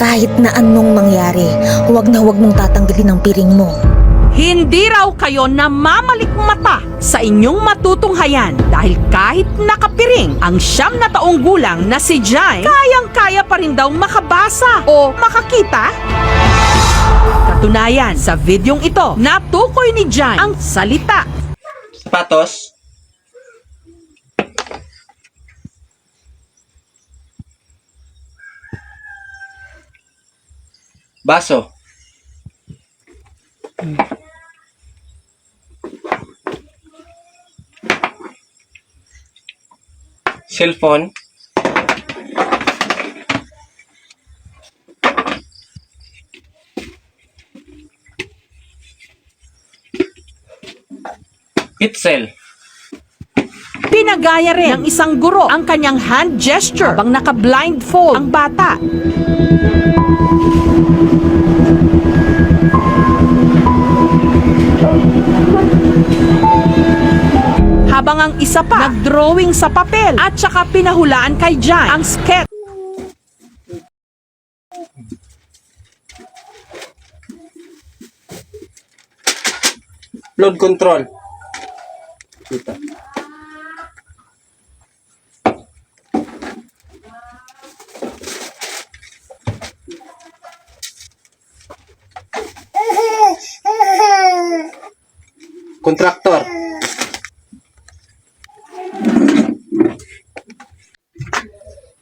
Kahit na anong mangyari, huwag mong tatanggalin ang piring mo. Hindi raw kayo namamalikmata sa inyong matutunghayan dahil kahit nakapiring ang 9 na taong gulang na si Jai, kayang-kaya pa rin daw makabasa o makakita. Katunayan, sa videong ito, natukoy ni Jai ang salita. Sapatos. Baso. Cellphone. Pitsel. Pinagaya rin ng isang guro ang kanyang hand gesture habang naka-blindfold ang bata. Habang ang isa pa nag-drawing sa papel at saka pinahulaan kay Jai ang sketch. Load control. Kita. Kontraktor.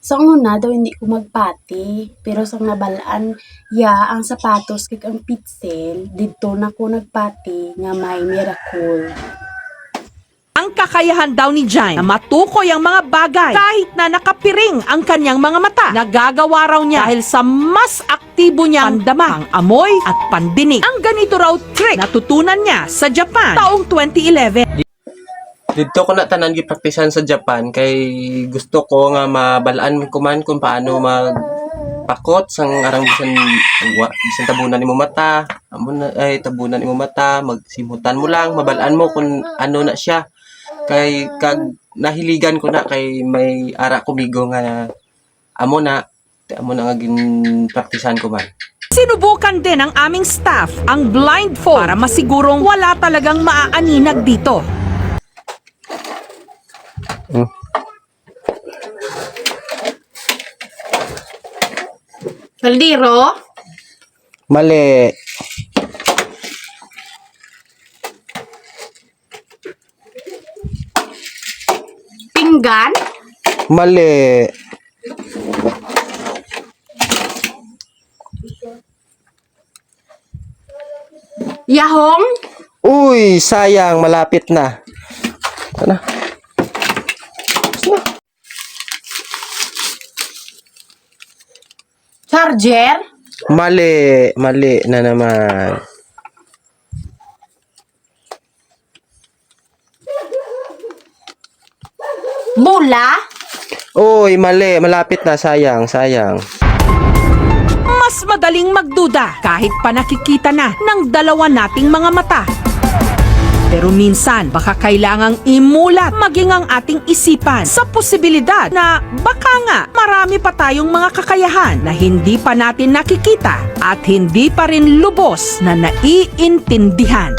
Sa una daw hindi ko magpati, pero sa nabalaan, ang sapatos kag ang pitsel, dito na ko nagpati nga may miracle. Ang kakayahan daw ni Jai na matukoy ang mga bagay kahit na nakapiring ang kanyang mga mata. Nagagawa raw niya dahil sa mas aktibo niyang pandama, amoy at pandinig. Ang ganito raw trick natutunan niya sa Japan taong 2011. Dito ko na tanan gipraktisan sa Japan kay gusto ko nga mabalaan ko man kung paano magpakot sang arang bisan tabunan imo mata, ay tabunan imo mata, magsimutan mo lang, mabalaan mo kung ano na siya. Kay kag nahiligan ko na kay may ara kumigo nga amo na nga ginpraktisan ko man. Sinubukan din ng aming staff ang blindfold para masigurong wala talagang maaaninag dito. Kaldero? Mali. Pinggan? Mali. Yahong? Uy, sayang, malapit na. Ano? Charger? Mali na naman. Bula? Uy, mali, malapit na, sayang. Mas madaling magduda kahit pa nakikita na ng dalawa nating mga mata. Pero minsan, baka kailangang imulat maging ang ating isipan sa posibilidad na baka nga marami pa tayong mga kakayahan na hindi pa natin nakikita at hindi pa rin lubos na naiintindihan.